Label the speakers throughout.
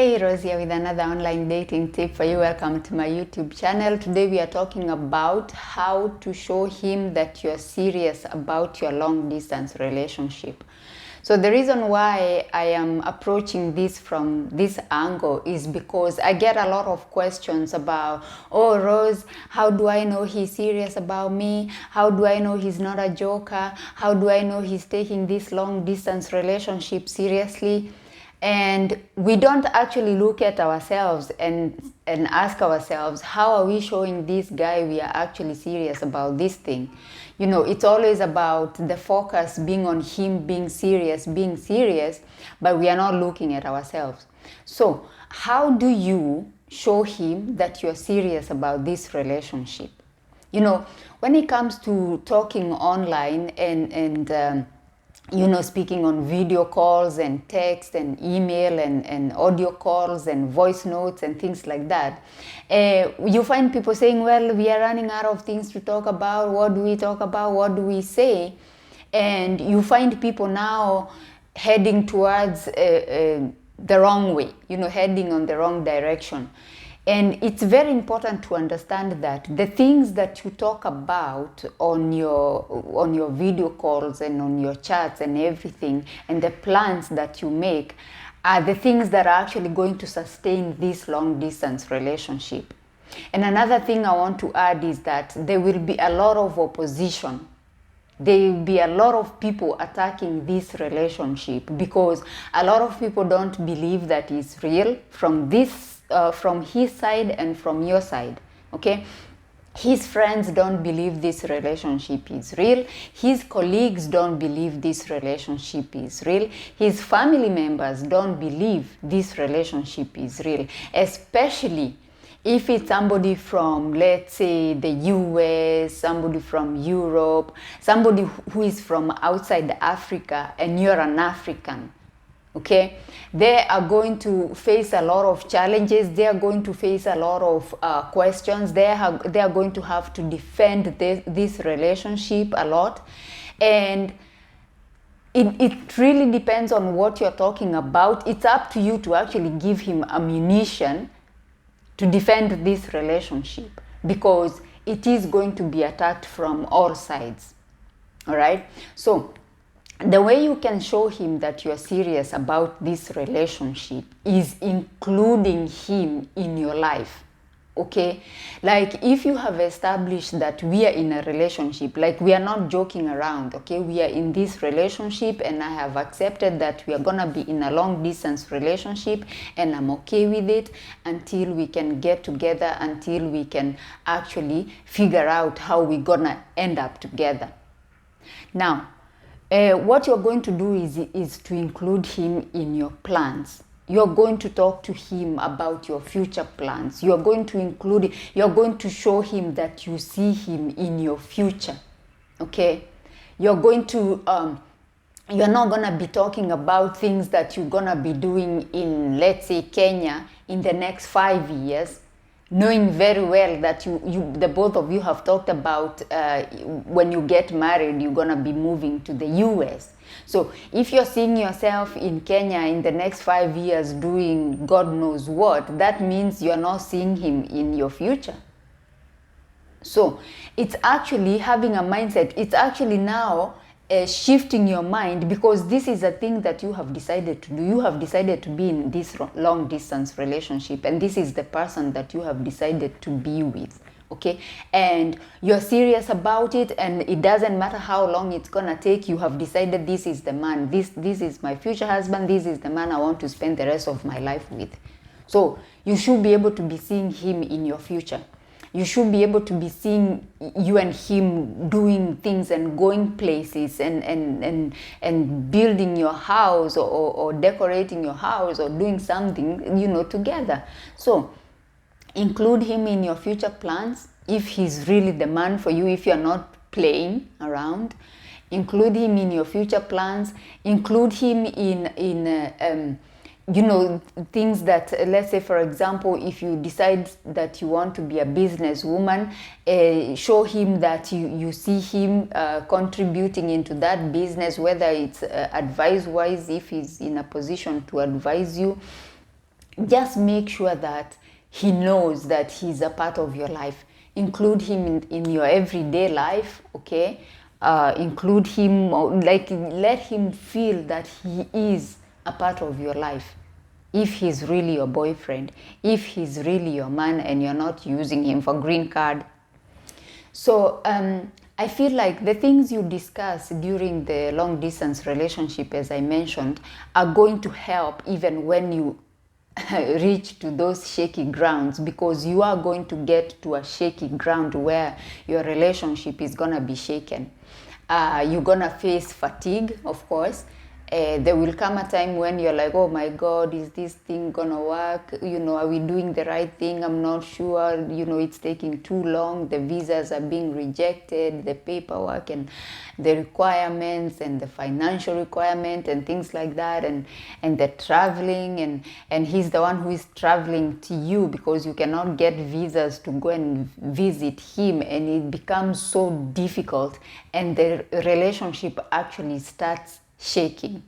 Speaker 1: Hey, Rose here with another online dating tip for you. Welcome to my YouTube channel. Today we are talking about how to show him that you're serious about your long distance relationship. So the reason why I am approaching this from this angle is because I get a lot of questions about, oh Rose, how do I know he's serious about me? How do I know he's not a joker? How do I know he's taking this long distance relationship seriously? And we don't actually look at ourselves and ask ourselves, how are we showing this guy we are actually serious about this thing? You know, it's always about the focus being on him being serious, but we are not looking at ourselves. So how do you show him that you're serious about this relationship? You know, when it comes to talking online and speaking on video calls and text and email and audio calls and voice notes and things like that, you find people saying, well, we are running out of things to talk about. What do we talk about? What do we say? And you find people now heading towards the wrong way, heading on the wrong direction. And it's very important to understand that the things that you talk about on your video calls and on your chats and everything, and the plans that you make, are the things that are actually going to sustain this long distance relationship. And another thing I want to add is that there will be a lot of opposition. There will be a lot of people attacking this relationship because a lot of people don't believe that it's real from his side and from your side, okay? His friends don't believe this relationship is real. His colleagues don't believe this relationship is real. His family members don't believe this relationship is real, especially if it's somebody from, let's say, the US, somebody from Europe, somebody who is from outside Africa, and you're an African. Okay, they are going to face a lot of challenges. They are going to face a lot of questions. They are going to have to defend this relationship a lot. And it really depends on what you're talking about. It's up to you to actually give him ammunition to defend this relationship because it is going to be attacked from all sides. All right? So the way you can show him that you are serious about this relationship is including him in your life, okay? Like if you have established that we are in a relationship, like we are not joking around, okay? We are in this relationship and I have accepted that we are gonna be in a long distance relationship and I'm okay with it until we can get together, until we can actually figure out how we're gonna end up together. Now, what you're going to do is to include him in your plans. You're going to talk to him about your future plans. You're going to show him that you see him in your future. Okay? You're not going to be talking about things that you're going to be doing in, let's say, Kenya in the next 5 years, knowing very well that the both of you have talked about when you get married, you're gonna be moving to the US. So if you're seeing yourself in Kenya in the next 5 years doing God knows what, that means you're not seeing him in your future. So it's actually having a mindset. It's actually now shifting your mind because this is a thing that you have decided to do. You have decided to be in this long distance relationship and this is the person that you have decided to be with, okay? And you're serious about it and it doesn't matter how long it's gonna take. You have decided this is the man, this is my future husband, this is the man I want to spend the rest of my life with. So you should be able to be seeing him in your future. You should be able to be seeing you and him doing things and going places and building your house or decorating your house or doing something, together. So include him in your future plans if he's really the man for you, if you're not playing around. Include him in your future plans. Include him in things that, let's say, for example, if you decide that you want to be a businesswoman, show him that you see him contributing into that business, whether it's advice-wise, if he's in a position to advise you, just make sure that he knows that he's a part of your life. Include him in your everyday life, okay? Include him, like let him feel that he is a part of your life. If he's really your boyfriend, if he's really your man and you're not using him for green card. So I feel like the things you discuss during the long distance relationship, as I mentioned, are going to help even when you reach to those shaky grounds, because you are going to get to a shaky ground where your relationship is gonna be shaken. You're gonna face fatigue, of course. There will come a time when you're like, oh my God, is this thing gonna work? You know, are we doing the right thing? I'm not sure. You know, it's taking too long. The visas are being rejected, the paperwork and the requirements and the financial requirement and things like that, and the traveling, and he's the one who is traveling to you because you cannot get visas to go and visit him, and it becomes so difficult, and the relationship actually starts shaking.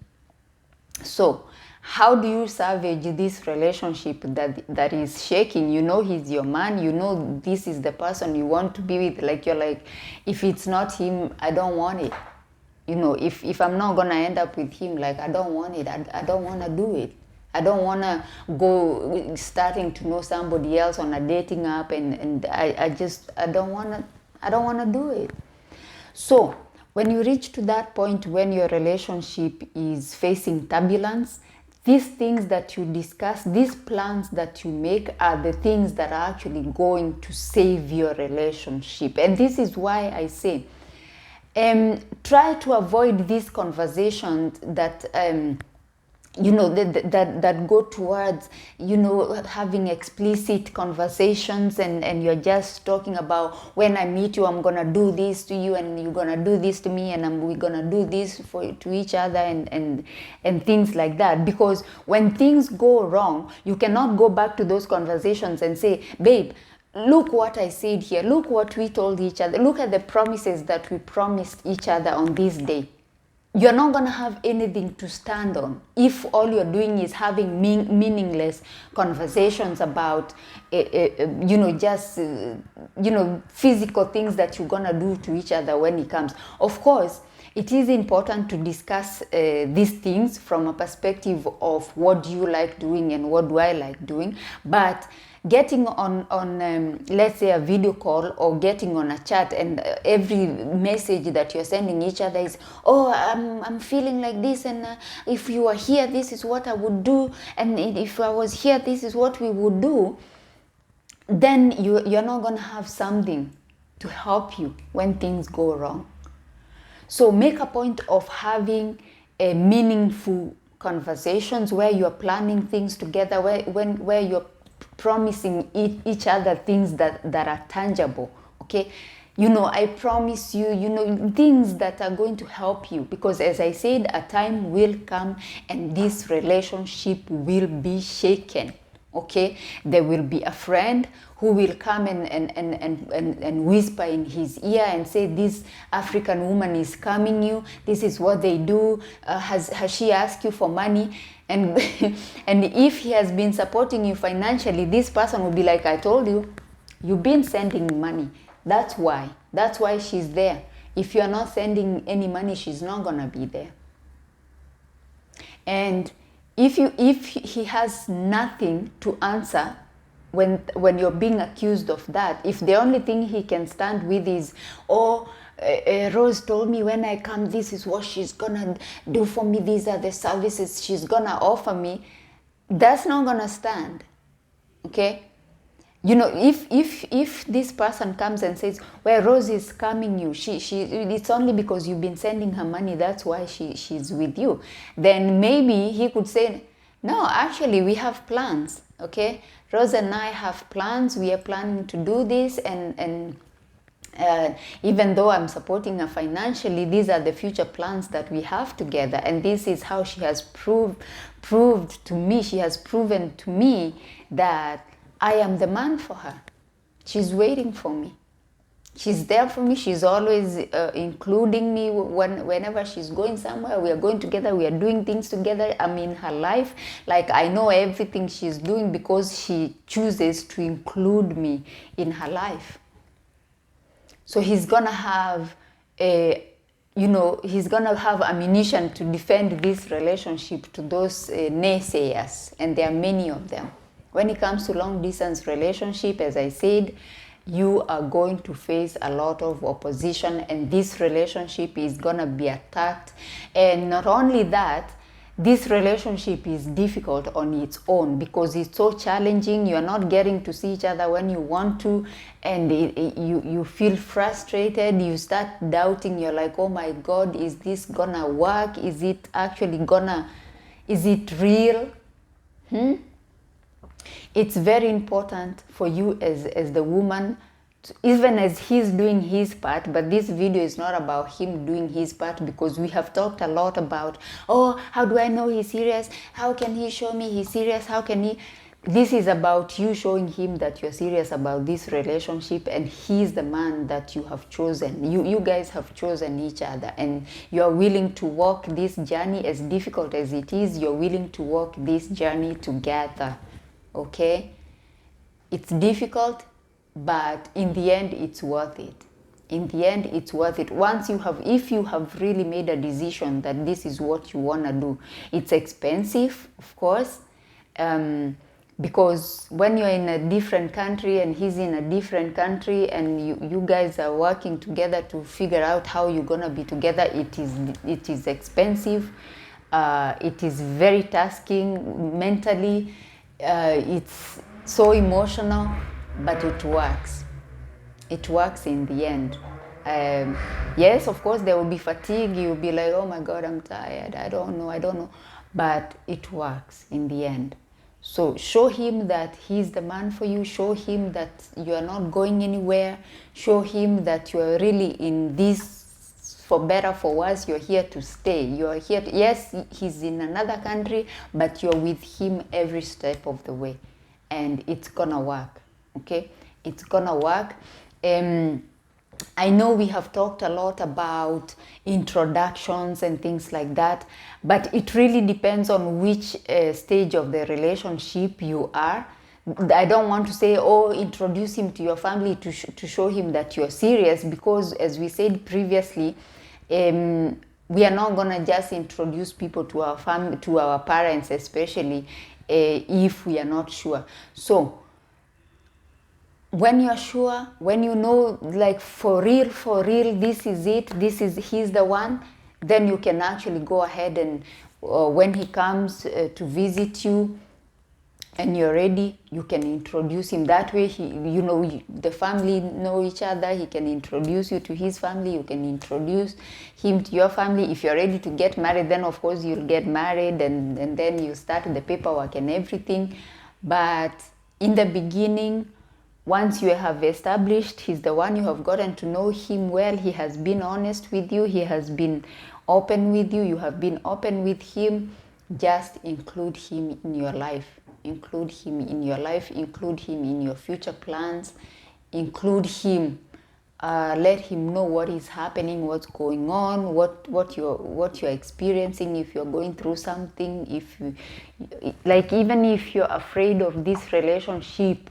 Speaker 1: So how do you salvage this relationship that is shaking? You know he's your man, you know this is the person you want to be with. Like, you're like, if it's not him, I don't want it. You know, if I'm not gonna end up with him, like, I don't want it. I don't want to do it. I don't want to go starting to know somebody else on a dating app, and I don't want to do it. So when you reach to that point when your relationship is facing turbulence, these things that you discuss, these plans that you make, are the things that are actually going to save your relationship. And this is why I say, try to avoid these conversations that that go towards, having explicit conversations, and you're just talking about, when I meet you, I'm gonna do this to you, and you're gonna do this to me, and we're gonna do this to each other, and things like that. Because when things go wrong, you cannot go back to those conversations and say, babe, look what I said here, look what we told each other, look at the promises that we promised each other on this day. You're not going to have anything to stand on if all you're doing is having meaningless conversations about, physical things that you're going to do to each other when it comes. Of course, it is important to discuss these things from a perspective of what do you like doing and what do I like doing. But getting on let's say a video call, or getting on a chat, and every message that you're sending each other is, oh, I'm feeling like this, and if you are here, this is what I would do, and if I was here, this is what we would do, then you're not going to have something to help you when things go wrong. So make a point of having a meaningful conversations where you're planning things together, where you're promising each other things that are tangible, okay? I promise you, things that are going to help you, because as I said, a time will come and this relationship will be shaken, okay? There will be a friend who will come and whisper in his ear and say, this African woman is scamming you, this is what they do, has she asked you for money? And and if he has been supporting you financially, this person will be like, I told you, you've been sending money. That's why she's there. If you're not sending any money, she's not gonna be there. And if he has nothing to answer when you're being accused of that, if the only thing he can stand with is, Rose told me when I come, this is what she's gonna do for me, these are the services she's gonna offer me, that's not gonna stand, okay? If this person comes and says, well, Rose is scamming you, it's only because you've been sending her money, that's why she's with you, then maybe he could say, no, actually we have plans, okay? Rose and I have plans, we are planning to do this, and even though I'm supporting her financially, these are the future plans that we have together, and this is how she has proved to me, she has proven to me that I am the man for her. She's waiting for me. She's there for me. She's always including me whenever she's going somewhere. We are going together. We are doing things together. I'm in her life. Like, I know everything she's doing because she chooses to include me in her life. So he's gonna have he's gonna have ammunition to defend this relationship to those naysayers, and there are many of them. When it comes to long distance relationship, as I said, you are going to face a lot of opposition, and this relationship is gonna be attacked. And not only that, this relationship is difficult on its own because it's so challenging. You are not getting to see each other when you want to, and you feel frustrated. You start doubting. You're like, oh my God, is this gonna work? Is it actually gonna, is it real? It's very important for you as the woman, even as he's doing his part. But this video is not about him doing his part, because we have talked a lot about, oh, how do I know he's serious? How can he show me he's serious? How can he? This is about you showing him that you're serious about this relationship, and he's the man that you have chosen. You guys have chosen each other, and you're willing to walk this journey. As difficult as it is, you're willing to walk this journey together. Okay? It's difficult, but in the end, it's worth it. In the end, it's worth it. Once you have, if you have really made a decision that this is what you want to do, it's expensive, of course, because when you're in a different country and he's in a different country, and you guys are working together to figure out how you're going to be together, it is expensive. It is very tasking mentally. It's so emotional, but it works. It works in the end. Yes, of course, there will be fatigue. You'll be like, oh my God, I'm tired. I don't know. But it works in the end. So show him that he's the man for you. Show him that you are not going anywhere. Show him that you are really in this, for better, for worse, you're here to stay. You're here to, yes, he's in another country, but you're with him every step of the way. And it's gonna work, okay? It's gonna work. I know we have talked a lot about introductions and things like that, but it really depends on which stage of the relationship you are. I don't want to say, oh, introduce him to your family to show him that you're serious, because as we said previously, we are not gonna just introduce people to our family, to our parents, especially if we are not sure. So when you're sure, when you know, like for real, this is it, he's the one, then you can actually go ahead and when he comes to visit you and you're ready, you can introduce him. That way, the family know each other. He can introduce you to his family. You can introduce him to your family. If you're ready to get married, then of course you'll get married, and then you start the paperwork and everything. But in the beginning, once you have established he's the one, you have gotten to know him well, he has been honest with you, he has been open with you, you have been open with him, just include him in your life. Include him in your life, include him in your future plans, include him. Let him know what is happening, what's going on, what you're experiencing. If you're going through something, if you, like, even if you're afraid of this relationship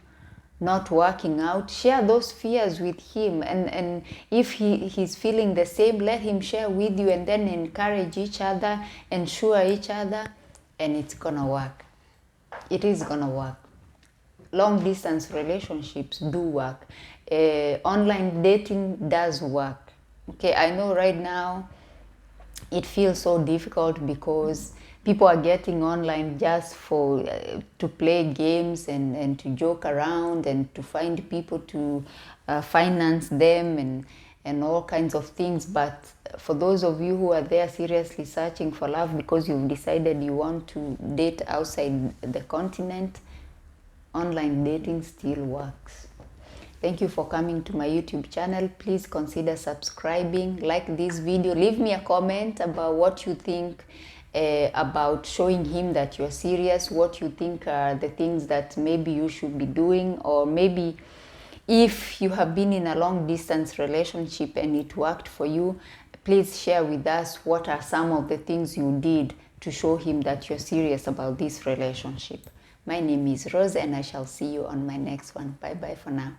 Speaker 1: not working out, share those fears with him, and if he's feeling the same, let him share with you, and then encourage each other, ensure each other, and it's gonna work. It is gonna work. Long distance relationships do work. Online dating does work. Okay, I know right now it feels so difficult because people are getting online just for to play games and to joke around and to find people to finance them and all kinds of things. But for those of you who are there seriously searching for love because you've decided you want to date outside the continent, online dating still works. Thank you for coming to my YouTube channel. Please consider subscribing, like this video, leave me a comment about what you think about showing him that you're serious, what you think are the things that maybe you should be doing, or maybe If you have been in a long distance relationship and it worked for you, please share with us what are some of the things you did to show him that you're serious about this relationship. My name is Rose and I shall see you on my next one. Bye bye for now.